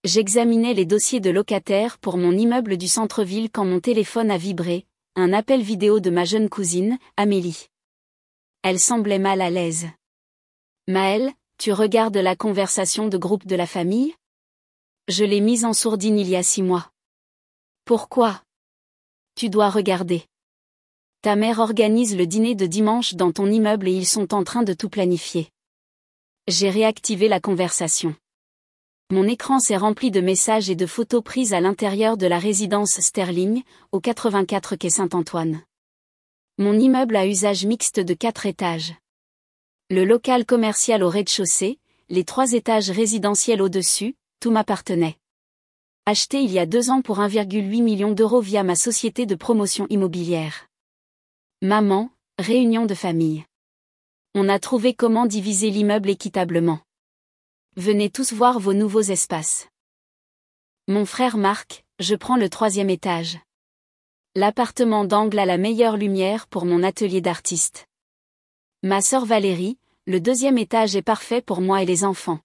J'examinais les dossiers de locataires pour mon immeuble du centre-ville quand mon téléphone a vibré, un appel vidéo de ma jeune cousine, Amélie. Elle semblait mal à l'aise. Maëlle, tu regardes la conversation de groupe de la famille? Je l'ai mise en sourdine il y a 6 mois. Pourquoi? Tu dois regarder. Ta mère organise le dîner de dimanche dans ton immeuble et ils sont en train de tout planifier. J'ai réactivé la conversation. Mon écran s'est rempli de messages et de photos prises à l'intérieur de la résidence Sterling, au 84 quai Saint-Antoine. Mon immeuble à usage mixte de 4 étages. Le local commercial au rez-de-chaussée, les 3 étages résidentiels au-dessus, tout m'appartenait. Acheté il y a 2 ans pour 1,8 million d'euros via ma société de promotion immobilière. Maman, réunion de famille. On a trouvé comment diviser l'immeuble équitablement. Venez tous voir vos nouveaux espaces. Mon frère Marc, je prends le 3e étage. L'appartement d'angle a la meilleure lumière pour mon atelier d'artiste. Ma sœur Valérie, le 2e étage est parfait pour moi et les enfants.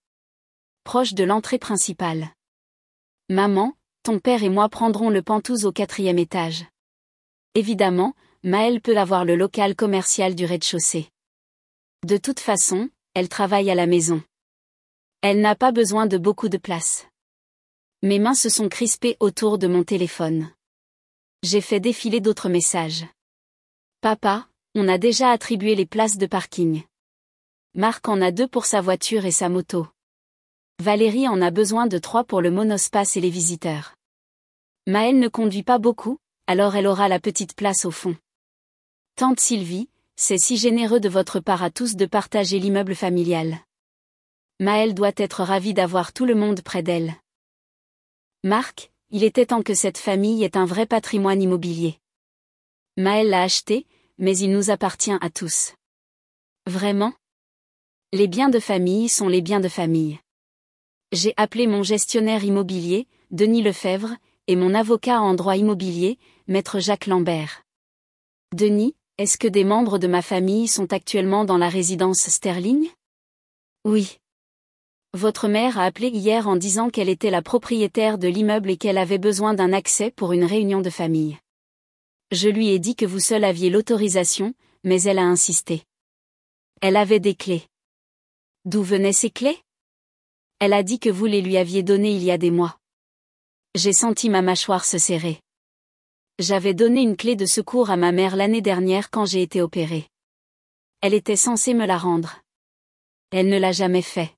Proche de l'entrée principale. Maman, ton père et moi prendrons le Penthouse au 4e étage. Évidemment, Maëlle peut avoir le local commercial du rez-de-chaussée. De toute façon, elle travaille à la maison. Elle n'a pas besoin de beaucoup de place. Mes mains se sont crispées autour de mon téléphone. J'ai fait défiler d'autres messages. Papa, on a déjà attribué les places de parking. Marc en a 2 pour sa voiture et sa moto. Valérie en a besoin de 3 pour le monospace et les visiteurs. Maëlle ne conduit pas beaucoup, alors elle aura la petite place au fond. Tante Sylvie, c'est si généreux de votre part à tous de partager l'immeuble familial. Maëlle doit être ravie d'avoir tout le monde près d'elle. Marc, il était temps que cette famille ait un vrai patrimoine immobilier. Maëlle l'a acheté, mais il nous appartient à tous. Vraiment? Les biens de famille sont les biens de famille. J'ai appelé mon gestionnaire immobilier, Denis Lefebvre, et mon avocat en droit immobilier, maître Jacques Lambert. Denis, est-ce que des membres de ma famille sont actuellement dans la résidence Sterling? Oui. Votre mère a appelé hier en disant qu'elle était la propriétaire de l'immeuble et qu'elle avait besoin d'un accès pour une réunion de famille. Je lui ai dit que vous seul aviez l'autorisation, mais elle a insisté. Elle avait des clés. D'où venaient ces clés? Elle a dit que vous les lui aviez données il y a des mois. J'ai senti ma mâchoire se serrer. J'avais donné une clé de secours à ma mère l'année dernière quand j'ai été opérée. Elle était censée me la rendre. Elle ne l'a jamais fait.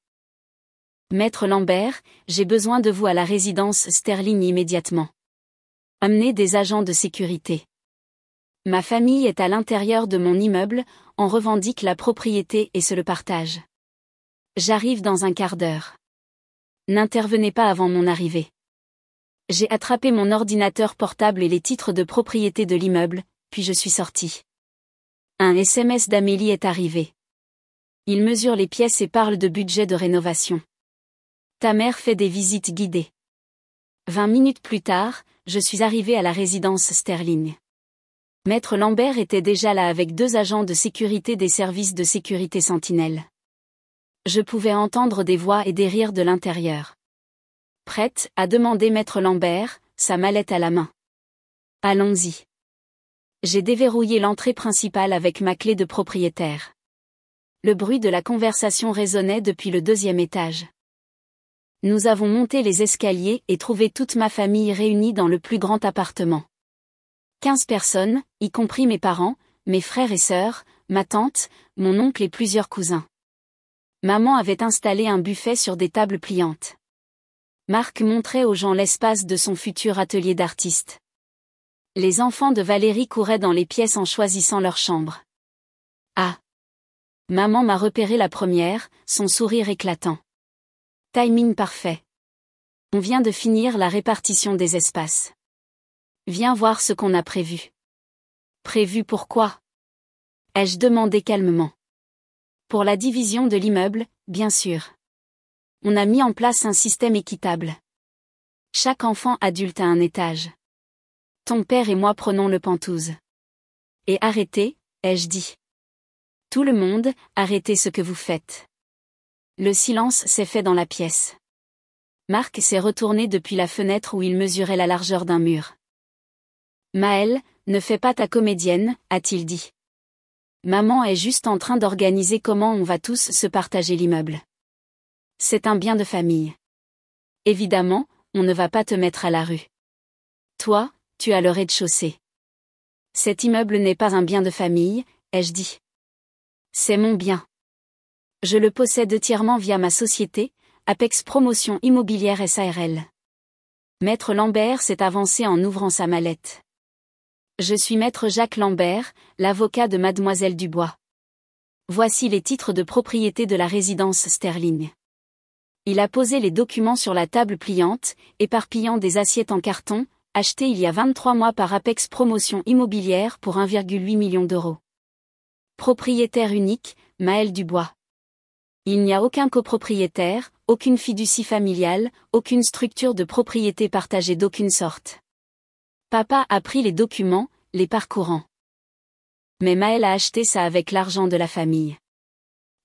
Maître Lambert, j'ai besoin de vous à la résidence Sterling immédiatement. Amenez des agents de sécurité. Ma famille est à l'intérieur de mon immeuble, on revendique la propriété et se le partage. J'arrive dans un quart d'heure. N'intervenez pas avant mon arrivée. J'ai attrapé mon ordinateur portable et les titres de propriété de l'immeuble, puis je suis sorti. Un SMS d'Amélie est arrivé. Il mesure les pièces et parle de budget de rénovation. Ta mère fait des visites guidées. 20 minutes plus tard, je suis arrivé à la résidence Sterling. Maître Lambert était déjà là avec 2 agents de sécurité des services de sécurité Sentinelle. Je pouvais entendre des voix et des rires de l'intérieur. Prête à demander Maître Lambert, sa mallette à la main. Allons-y. J'ai déverrouillé l'entrée principale avec ma clé de propriétaire. Le bruit de la conversation résonnait depuis le 2e étage. Nous avons monté les escaliers et trouvé toute ma famille réunie dans le plus grand appartement. 15 personnes, y compris mes parents, mes frères et sœurs, ma tante, mon oncle et plusieurs cousins. Maman avait installé un buffet sur des tables pliantes. Marc montrait aux gens l'espace de son futur atelier d'artiste. Les enfants de Valérie couraient dans les pièces en choisissant leur chambre. Ah! Maman m'a repéré la première, son sourire éclatant. Timing parfait. On vient de finir la répartition des espaces. Viens voir ce qu'on a prévu. Prévu pourquoi? Ai-je demandé calmement. Pour la division de l'immeuble, bien sûr. On a mis en place un système équitable. Chaque enfant adulte a un étage. Ton père et moi prenons le Penthouse. Et arrêtez, ai-je dit. Tout le monde, arrêtez ce que vous faites. Le silence s'est fait dans la pièce. Marc s'est retourné depuis la fenêtre où il mesurait la largeur d'un mur. Maëlle, ne fais pas ta comédienne, a-t-il dit. Maman est juste en train d'organiser comment on va tous se partager l'immeuble. C'est un bien de famille. Évidemment, on ne va pas te mettre à la rue. Toi, tu as le rez-de-chaussée. Cet immeuble n'est pas un bien de famille, ai-je dit. C'est mon bien. Je le possède entièrement via ma société, Apex Promotion Immobilière SARL. Maître Lambert s'est avancé en ouvrant sa mallette. Je suis Maître Jacques Lambert, l'avocat de Mademoiselle Dubois. Voici les titres de propriété de la résidence Sterling. Il a posé les documents sur la table pliante, éparpillant des assiettes en carton, achetées il y a 23 mois par Apex Promotion Immobilière pour 1,8 million d'euros. Propriétaire unique, Maëlle Dubois. Il n'y a aucun copropriétaire, aucune fiducie familiale, aucune structure de propriété partagée d'aucune sorte. Papa a pris les documents, les parcourant. Mais Maëlle a acheté ça avec l'argent de la famille.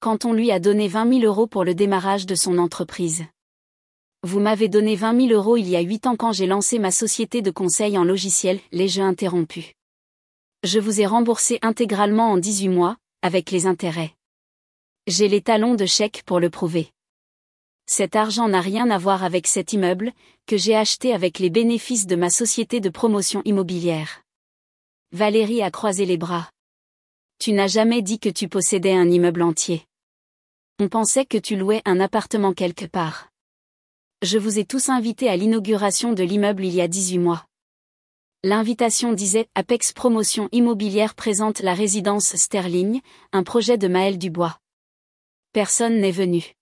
Quand on lui a donné 20 000 euros pour le démarrage de son entreprise. Vous m'avez donné 20 000 euros il y a 8 ans quand j'ai lancé ma société de conseil en logiciel, les jeux interrompus. Je vous ai remboursé intégralement en 18 mois, avec les intérêts. J'ai les talons de chèque pour le prouver. Cet argent n'a rien à voir avec cet immeuble, que j'ai acheté avec les bénéfices de ma société de promotion immobilière. Valérie a croisé les bras. Tu n'as jamais dit que tu possédais un immeuble entier. On pensait que tu louais un appartement quelque part. Je vous ai tous invités à l'inauguration de l'immeuble il y a 18 mois. L'invitation disait « Apex Promotion Immobilière présente la résidence Sterling, un projet de Maëlle Dubois. » Personne n'est venu.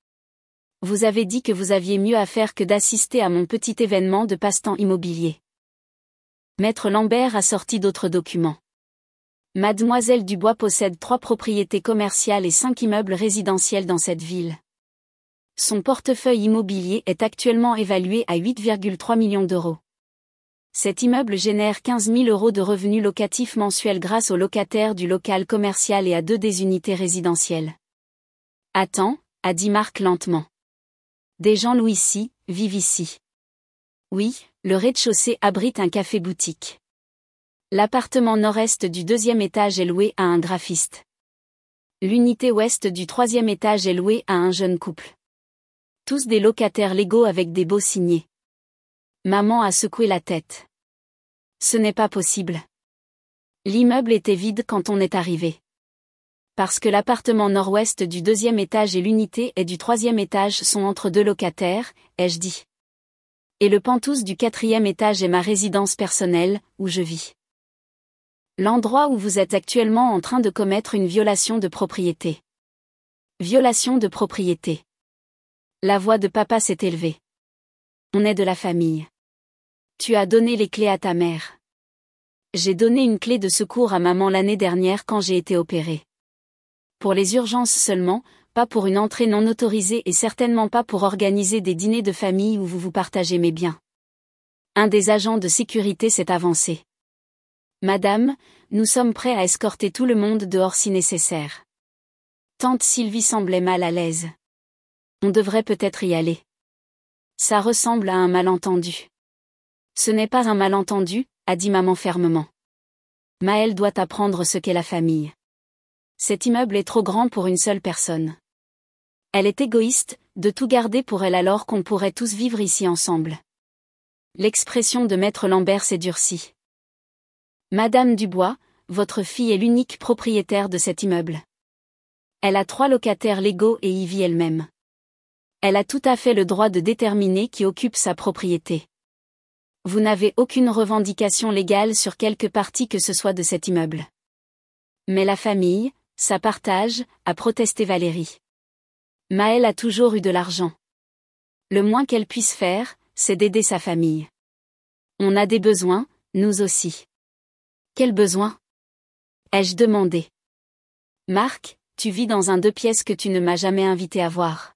Vous avez dit que vous aviez mieux à faire que d'assister à mon petit événement de passe-temps immobilier. Maître Lambert a sorti d'autres documents. Mademoiselle Dubois possède 3 propriétés commerciales et 5 immeubles résidentiels dans cette ville. Son portefeuille immobilier est actuellement évalué à 8,3 millions d'euros. Cet immeuble génère 15 000 euros de revenus locatifs mensuels grâce aux locataires du local commercial et à 2 des unités résidentielles. Attends, a dit Marc lentement. Des gens louent ici, vivent ici. Oui, le rez-de-chaussée abrite un café-boutique. L'appartement nord-est du 2e étage est loué à un graphiste. L'unité ouest du 3e étage est louée à un jeune couple. Tous des locataires légaux avec des baux signés. Maman a secoué la tête. Ce n'est pas possible. L'immeuble était vide quand on est arrivé. Parce que l'appartement nord-ouest du 2e étage et l'unité et du 3e étage sont entre 2 locataires, ai-je dit. Et le penthouse du 4e étage est ma résidence personnelle, où je vis. L'endroit où vous êtes actuellement en train de commettre une violation de propriété. Violation de propriété. La voix de papa s'est élevée. On est de la famille. Tu as donné les clés à ta mère. J'ai donné une clé de secours à maman l'année dernière quand j'ai été opérée. Pour les urgences seulement, pas pour une entrée non autorisée et certainement pas pour organiser des dîners de famille où vous vous partagez mes biens. Un des agents de sécurité s'est avancé. Madame, nous sommes prêts à escorter tout le monde dehors si nécessaire. Tante Sylvie semblait mal à l'aise. On devrait peut-être y aller. Ça ressemble à un malentendu. Ce n'est pas un malentendu, a dit maman fermement. Maëlle doit apprendre ce qu'est la famille. Cet immeuble est trop grand pour une seule personne. Elle est égoïste, de tout garder pour elle alors qu'on pourrait tous vivre ici ensemble. L'expression de Maître Lambert s'est durcie. Madame Dubois, votre fille est l'unique propriétaire de cet immeuble. Elle a 3 locataires légaux et y vit elle-même. Elle a tout à fait le droit de déterminer qui occupe sa propriété. Vous n'avez aucune revendication légale sur quelque partie que ce soit de cet immeuble. Mais la famille, ça partage, a protesté Valérie. Maëlle a toujours eu de l'argent. Le moins qu'elle puisse faire, c'est d'aider sa famille. On a des besoins, nous aussi. Quels besoins ? Ai-je demandé. Marc, tu vis dans un 2 pièces que tu ne m'as jamais invité à voir.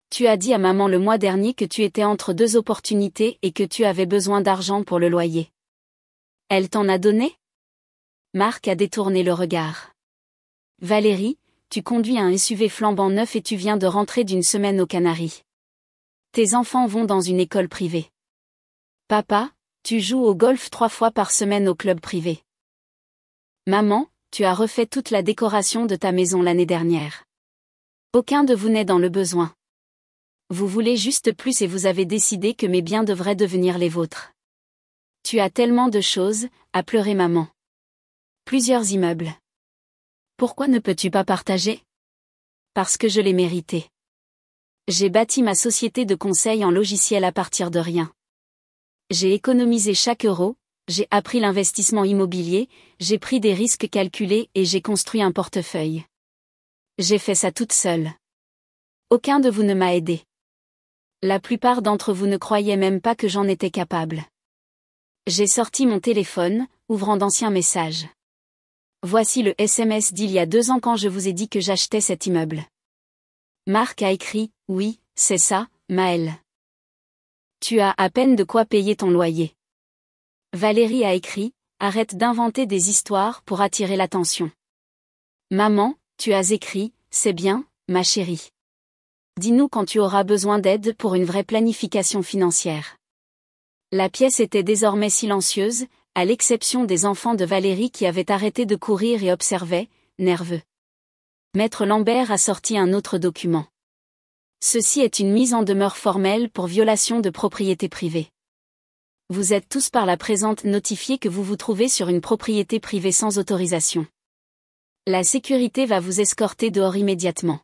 Tu as dit à maman le mois dernier que tu étais entre 2 opportunités et que tu avais besoin d'argent pour le loyer. Elle t'en a donné ? Marc a détourné le regard. Valérie, tu conduis un SUV flambant neuf et tu viens de rentrer d'une semaine aux Canaries. Tes enfants vont dans une école privée. Papa, tu joues au golf 3 fois par semaine au club privé. Maman, tu as refait toute la décoration de ta maison l'année dernière. Aucun de vous n'est dans le besoin. Vous voulez juste plus et vous avez décidé que mes biens devraient devenir les vôtres. Tu as tellement de choses, a pleuré maman. Plusieurs immeubles. Pourquoi ne peux-tu pas partager? Parce que je l'ai mérité. J'ai bâti ma société de conseil en logiciel à partir de rien. J'ai économisé chaque euro, j'ai appris l'investissement immobilier, j'ai pris des risques calculés et j'ai construit un portefeuille. J'ai fait ça toute seule. Aucun de vous ne m'a aidé. La plupart d'entre vous ne croyaient même pas que j'en étais capable. J'ai sorti mon téléphone, ouvrant d'anciens messages. Voici le SMS d'il y a 2 ans quand je vous ai dit que j'achetais cet immeuble. Marc a écrit, oui, c'est ça, Maëlle. Tu as à peine de quoi payer ton loyer. Valérie a écrit, arrête d'inventer des histoires pour attirer l'attention. Maman, tu as écrit, c'est bien, ma chérie. Dis-nous quand tu auras besoin d'aide pour une vraie planification financière. La pièce était désormais silencieuse, à l'exception des enfants de Valérie qui avaient arrêté de courir et observaient, nerveux. Maître Lambert a sorti un autre document. Ceci est une mise en demeure formelle pour violation de propriété privée. Vous êtes tous par la présente notifiés que vous vous trouvez sur une propriété privée sans autorisation. La sécurité va vous escorter dehors immédiatement.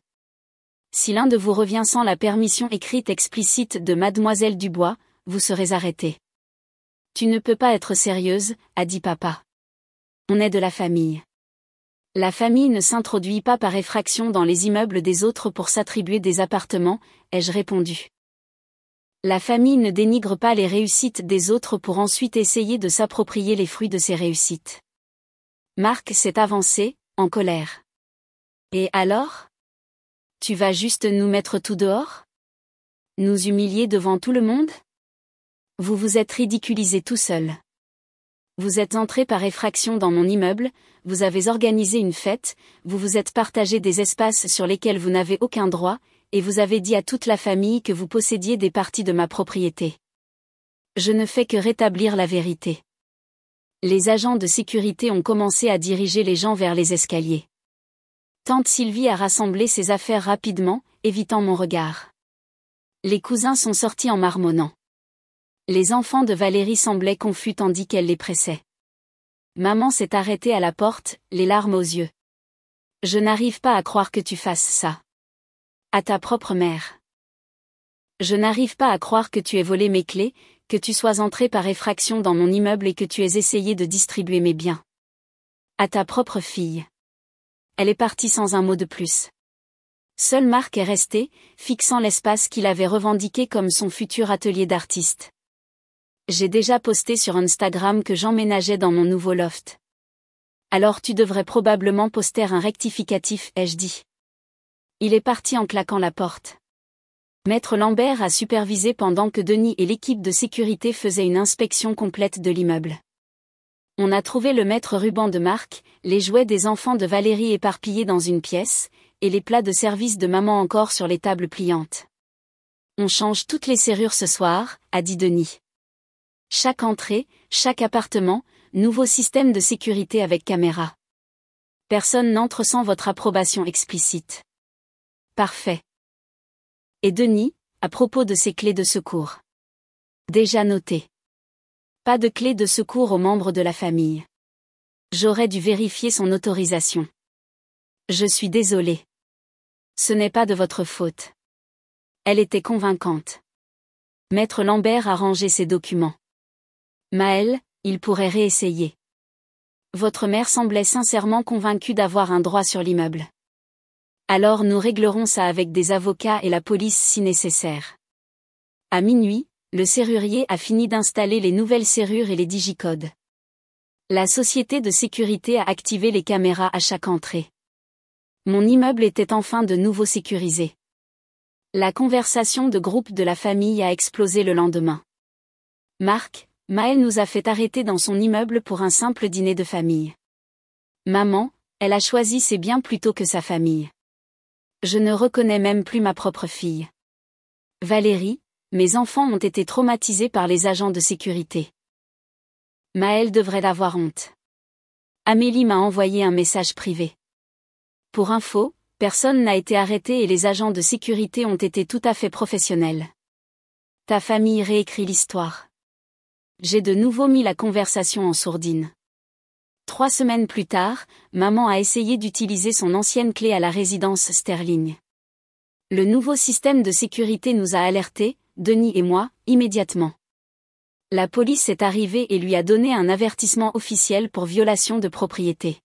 Si l'un de vous revient sans la permission écrite explicite de Mademoiselle Dubois, vous serez arrêté. Tu ne peux pas être sérieuse, a dit papa. On est de la famille. La famille ne s'introduit pas par effraction dans les immeubles des autres pour s'attribuer des appartements, ai-je répondu. La famille ne dénigre pas les réussites des autres pour ensuite essayer de s'approprier les fruits de ces réussites. Marc s'est avancé, en colère. Et alors? Tu vas juste nous mettre tout dehors? Nous humilier devant tout le monde? Vous vous êtes ridiculisé tout seul. Vous êtes entré par effraction dans mon immeuble, vous avez organisé une fête, vous vous êtes partagé des espaces sur lesquels vous n'avez aucun droit, et vous avez dit à toute la famille que vous possédiez des parties de ma propriété. Je ne fais que rétablir la vérité. Les agents de sécurité ont commencé à diriger les gens vers les escaliers. Tante Sylvie a rassemblé ses affaires rapidement, évitant mon regard. Les cousins sont sortis en marmonnant. Les enfants de Valérie semblaient confus tandis qu'elle les pressait. Maman s'est arrêtée à la porte, les larmes aux yeux. Je n'arrive pas à croire que tu fasses ça. À ta propre mère. Je n'arrive pas à croire que tu aies volé mes clés, que tu sois entré par effraction dans mon immeuble et que tu aies essayé de distribuer mes biens. À ta propre fille. Elle est partie sans un mot de plus. Seul Marc est resté, fixant l'espace qu'il avait revendiqué comme son futur atelier d'artiste. J'ai déjà posté sur Instagram que j'emménageais dans mon nouveau loft. Alors tu devrais probablement poster un rectificatif, ai-je dit. Il est parti en claquant la porte. Maître Lambert a supervisé pendant que Denis et l'équipe de sécurité faisaient une inspection complète de l'immeuble. On a trouvé le maître ruban de Marc, les jouets des enfants de Valérie éparpillés dans une pièce, et les plats de service de maman encore sur les tables pliantes. On change toutes les serrures ce soir, a dit Denis. Chaque entrée, chaque appartement, nouveau système de sécurité avec caméra. Personne n'entre sans votre approbation explicite. Parfait. Et Denis, à propos de ces clés de secours. Déjà noté. Pas de clé de secours aux membres de la famille. J'aurais dû vérifier son autorisation. Je suis désolée. Ce n'est pas de votre faute. Elle était convaincante. Maître Lambert a rangé ses documents. Maëlle, il pourrait réessayer. Votre mère semblait sincèrement convaincue d'avoir un droit sur l'immeuble. Alors nous réglerons ça avec des avocats et la police si nécessaire. À minuit, le serrurier a fini d'installer les nouvelles serrures et les digicodes. La société de sécurité a activé les caméras à chaque entrée. Mon immeuble était enfin de nouveau sécurisé. La conversation de groupe de la famille a explosé le lendemain. Marc, Maëlle nous a fait arrêter dans son immeuble pour un simple dîner de famille. Maman, elle a choisi ses biens plutôt que sa famille. Je ne reconnais même plus ma propre fille. Valérie, Mes enfants ont été traumatisés par les agents de sécurité. Maëlle devrait avoir honte. Amélie m'a envoyé un message privé. Pour info, personne n'a été arrêté et les agents de sécurité ont été tout à fait professionnels. Ta famille réécrit l'histoire. J'ai de nouveau mis la conversation en sourdine. 3 semaines plus tard, maman a essayé d'utiliser son ancienne clé à la résidence Sterling. Le nouveau système de sécurité nous a alertés, Denis et moi, immédiatement. La police est arrivée et lui a donné un avertissement officiel pour violation de propriété.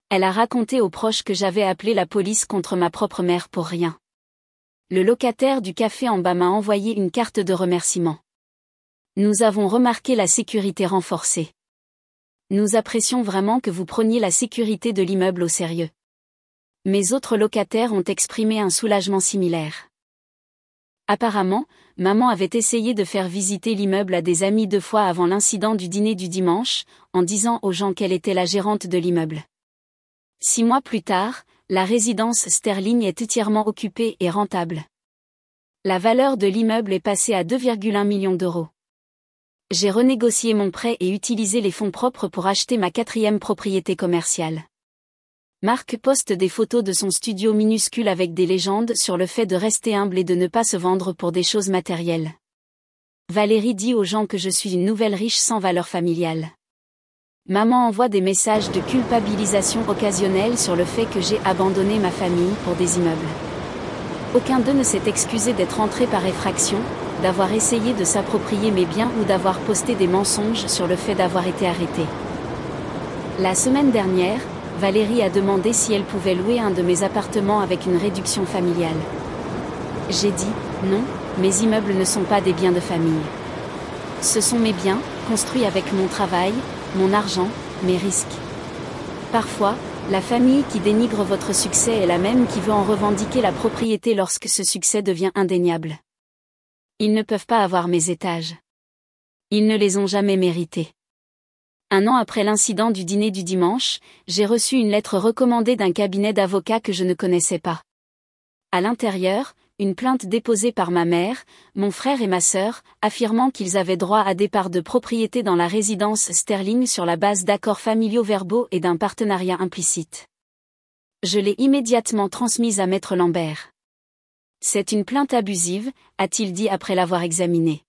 Elle a raconté aux proches que j'avais appelé la police contre ma propre mère pour rien. Le locataire du café en bas m'a envoyé une carte de remerciement. Nous avons remarqué la sécurité renforcée. Nous apprécions vraiment que vous preniez la sécurité de l'immeuble au sérieux. Mes autres locataires ont exprimé un soulagement similaire. Apparemment, maman avait essayé de faire visiter l'immeuble à des amis 2 fois avant l'incident du dîner du dimanche, en disant aux gens qu'elle était la gérante de l'immeuble. 6 mois plus tard, la résidence Sterling est entièrement occupée et rentable. La valeur de l'immeuble est passée à 2,1 millions d'euros. J'ai renégocié mon prêt et utilisé les fonds propres pour acheter ma 4e propriété commerciale. Marc poste des photos de son studio minuscule avec des légendes sur le fait de rester humble et de ne pas se vendre pour des choses matérielles. Valérie dit aux gens que je suis une nouvelle riche sans valeur familiale. Maman envoie des messages de culpabilisation occasionnels sur le fait que j'ai abandonné ma famille pour des immeubles. Aucun d'eux ne s'est excusé d'être entré par effraction, d'avoir essayé de s'approprier mes biens ou d'avoir posté des mensonges sur le fait d'avoir été arrêté. La semaine dernière, Valérie a demandé si elle pouvait louer un de mes appartements avec une réduction familiale. J'ai dit, non, mes immeubles ne sont pas des biens de famille. Ce sont mes biens, construits avec mon travail, mon argent, mes risques. Parfois, la famille qui dénigre votre succès est la même qui veut en revendiquer la propriété lorsque ce succès devient indéniable. Ils ne peuvent pas avoir mes étages. Ils ne les ont jamais mérités. 1 an après l'incident du dîner du dimanche, j'ai reçu une lettre recommandée d'un cabinet d'avocats que je ne connaissais pas. À l'intérieur, une plainte déposée par ma mère, mon frère et ma sœur, affirmant qu'ils avaient droit à des parts de propriété dans la résidence Sterling sur la base d'accords familiaux verbaux et d'un partenariat implicite. Je l'ai immédiatement transmise à Maître Lambert. C'est une plainte abusive, a-t-il dit après l'avoir examinée.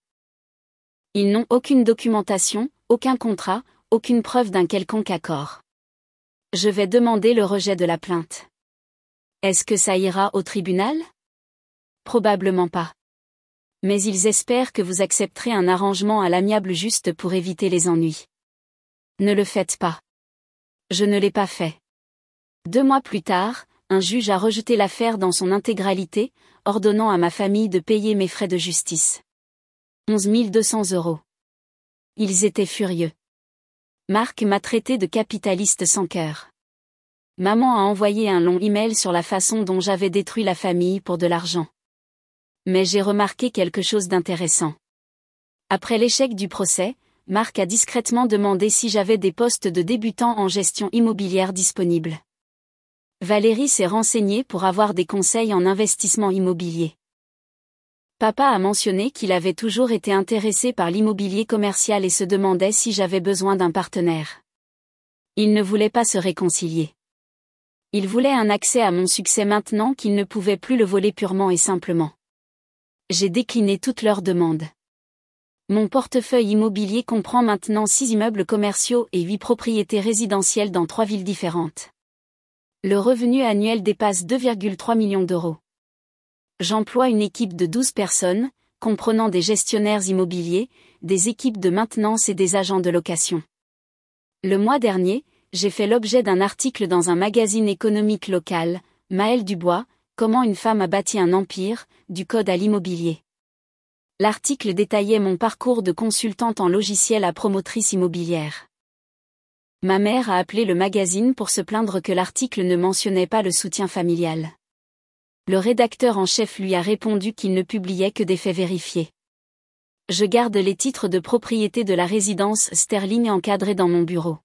Ils n'ont aucune documentation, aucun contrat, aucune preuve d'un quelconque accord. Je vais demander le rejet de la plainte. Est-ce que ça ira au tribunal ? Probablement pas. Mais ils espèrent que vous accepterez un arrangement à l'amiable juste pour éviter les ennuis. Ne le faites pas. Je ne l'ai pas fait. 2 mois plus tard, un juge a rejeté l'affaire dans son intégralité, ordonnant à ma famille de payer mes frais de justice. 11 200 €. Ils étaient furieux. Marc m'a traité de capitaliste sans cœur. Maman a envoyé un long email sur la façon dont j'avais détruit la famille pour de l'argent. Mais j'ai remarqué quelque chose d'intéressant. Après l'échec du procès, Marc a discrètement demandé si j'avais des postes de débutant en gestion immobilière disponibles. Valérie s'est renseignée pour avoir des conseils en investissement immobilier. Papa a mentionné qu'il avait toujours été intéressé par l'immobilier commercial et se demandait si j'avais besoin d'un partenaire. Il ne voulait pas se réconcilier. Il voulait un accès à mon succès maintenant qu'il ne pouvait plus le voler purement et simplement. J'ai décliné toutes leurs demandes. Mon portefeuille immobilier comprend maintenant 6 immeubles commerciaux et 8 propriétés résidentielles dans 3 villes différentes. Le revenu annuel dépasse 2,3 millions d'euros. J'emploie une équipe de 12 personnes, comprenant des gestionnaires immobiliers, des équipes de maintenance et des agents de location. Le mois dernier, j'ai fait l'objet d'un article dans un magazine économique local, Maëlle Dubois, Comment une femme a bâti un empire, du code à l'immobilier. L'article détaillait mon parcours de consultante en logiciel à promotrice immobilière. Ma mère a appelé le magazine pour se plaindre que l'article ne mentionnait pas le soutien familial. Le rédacteur en chef lui a répondu qu'il ne publiait que des faits vérifiés. Je garde les titres de propriété de la résidence Sterling encadrés dans mon bureau.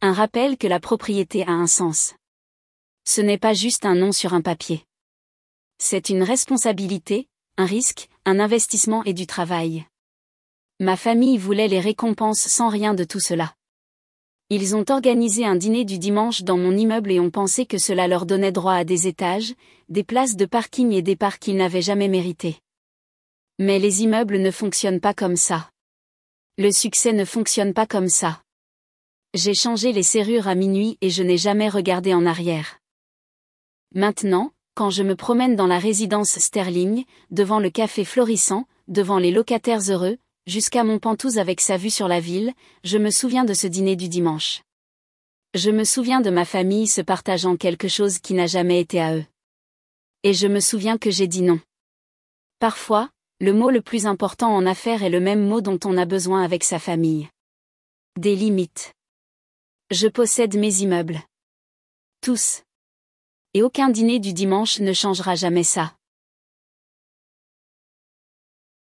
Un rappel que la propriété a un sens. Ce n'est pas juste un nom sur un papier. C'est une responsabilité, un risque, un investissement et du travail. Ma famille voulait les récompenses sans rien de tout cela. Ils ont organisé un dîner du dimanche dans mon immeuble et ont pensé que cela leur donnait droit à des étages, des places de parking et des parts qu'ils n'avaient jamais méritées. Mais les immeubles ne fonctionnent pas comme ça. Le succès ne fonctionne pas comme ça. J'ai changé les serrures à minuit et je n'ai jamais regardé en arrière. Maintenant, quand je me promène dans la résidence Sterling, devant le café florissant, devant les locataires heureux, jusqu'à mon Pentouse avec sa vue sur la ville, je me souviens de ce dîner du dimanche. Je me souviens de ma famille se partageant quelque chose qui n'a jamais été à eux. Et je me souviens que j'ai dit non. Parfois, le mot le plus important en affaires est le même mot dont on a besoin avec sa famille. Des limites. Je possède mes immeubles. Tous. Et aucun dîner du dimanche ne changera jamais ça.